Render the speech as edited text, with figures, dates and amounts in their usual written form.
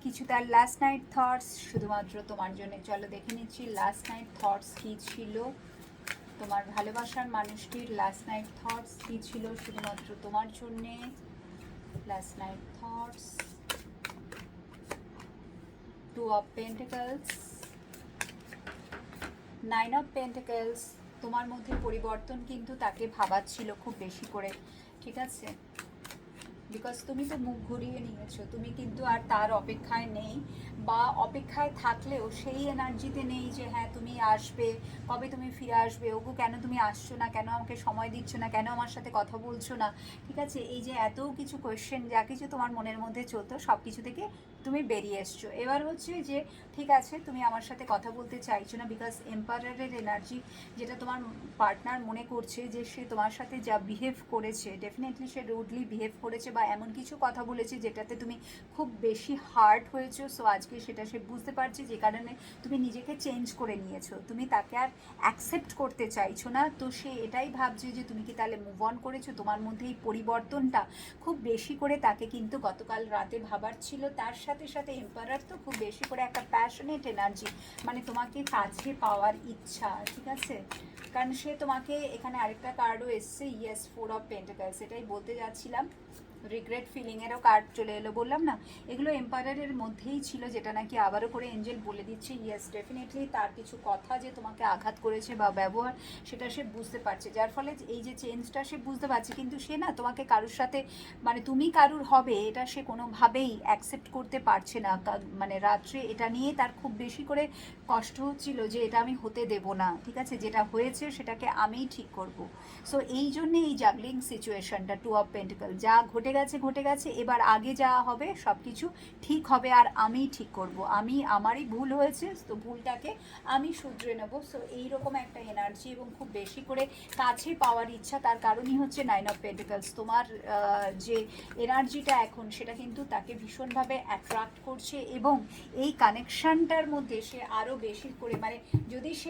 কিছু তার last night thoughts শুধুমাত্র তোমার জন্য। চলো দেখে নিচ্ছি লাস্ট নাইট থটস কী ছিল, তোমার ভালোবাসার মানুষটির লাস্ট নাইট থটস কী ছিল শুধুমাত্র তোমার জন্যে। Last night thoughts, two of pentacles, nine of pentacles. তোমার মধ্যে পরিবর্তন কিন্তু তাকে ভাবাচ্ছিল খুব বেশি করে, ঠিক আছে, বিকজ তুমি তো মুখ ঘুরিয়ে নিয়েছো, তুমি কিন্তু আর তার অপেক্ষায় নেই, বা অপেক্ষায় থাকলেও সেই এনার্জিতে নেই যে হ্যাঁ তুমি আসবে, কবে তুমি ফিরে আসবে, ওগো কেন তুমি আসছো না, কেন আমাকে সময় দিচ্ছ না, কেন আমার সাথে কথা বলছো না, ঠিক আছে, এই যে এত কিছু কোয়েশ্চেন যা কিছু তোমার মনের মধ্যে চলতো সব কিছু থেকে তুমি বেরিয়ে এসছো। এবার হচ্ছে যে ঠিক আছে তুমি আমার সাথে কথা বলতে চাইছো না, বিকজ এম্পায়ারের এনার্জি যেটা তোমার পার্টনার মনে করছে যে সে তোমার সাথে যা বিহেভ করেছে, ডেফিনেটলি সে রুডলি বিহেভ করেছে বা এমন কিছু কথা বলেছে যেটাতে তুমি খুব বেশি হার্ট হয়েছো। সো আজকে সেটা সে বুঝতে পারছে, যে কারণে তুমি নিজেকে চেঞ্জ করে নিয়েছো, তুমি তাকে আর অ্যাকসেপ্ট করতে চাইছো না। তো সে এটাই ভাবছে যে তুমি কি তাহলে মুভ অন করেছো, তোমার মধ্যে এই পরিবর্তনটা খুব বেশি করে তাকে কিন্তু গতকাল রাতে ভাবার ছিল। তার সাথে সাথে এম্পায়ার তো খুব বেশি করে একটা প্যাশনেট এনার্জি, মানে তোমাকে কাছে পাওয়ার ইচ্ছা, ঠিক আছে, কারণ সে তোমাকে, এখানে আরেকটা কার্ডও এসছে, ইয়েস, ফোর অফ পেন্টিকলস, এটাই বলতে যাচ্ছিলাম, রিগ্রেট ফিলিংয়েরও কার্ড চলে এলো, বললাম না এগুলো এম্পায়ারের মধ্যেই ছিল, যেটা নাকি আবারও করে এঞ্জেল বলে দিচ্ছে ইয়েস ডেফিনেটলি তার কিছু কথা যে তোমাকে আঘাত করেছে বা ব্যবহার, সেটা সে বুঝতে পারছে, যার ফলে এই যে চেঞ্জটা সে বুঝতে পারছে, কিন্তু সে না তোমাকে কারুর সাথে, মানে তুমি কারুর হবে এটা সে কোনোভাবেই অ্যাকসেপ্ট করতে পারছে না। মানে রাত্রে এটা নিয়ে তার খুব বেশি করে কষ্ট হচ্ছিল যে এটা আমি হতে দেব না, ঠিক আছে, যেটা হয়েছে সেটাকে আমিই ঠিক করব। সো এই জন্যে এই জাগলিং সিচুয়েশনটা, টু অফ পেন্টিকল, যা ঘটে গেছে ঘটে গেছে, এবার আগে যা হবে সব কিছু ঠিক হবে আর আমিই ঠিক করব, আমারই ভুল হয়েছে, তো ভুলটাকে আমি শুধরে নেব। সো এইরকম একটা এনার্জি এবং খুব বেশি করে কাছে পাওয়ার ইচ্ছা, তার কারণই হচ্ছে নাইন অফ পেন্টিকলস। তোমার যে এনার্জিটা এখন সেটা কিন্তু তাকে ভীষণভাবে অ্যাট্রাক্ট করছে, এবং এই কানেকশানটার মধ্যে সে আরও বেশি করে, মানে যদি সে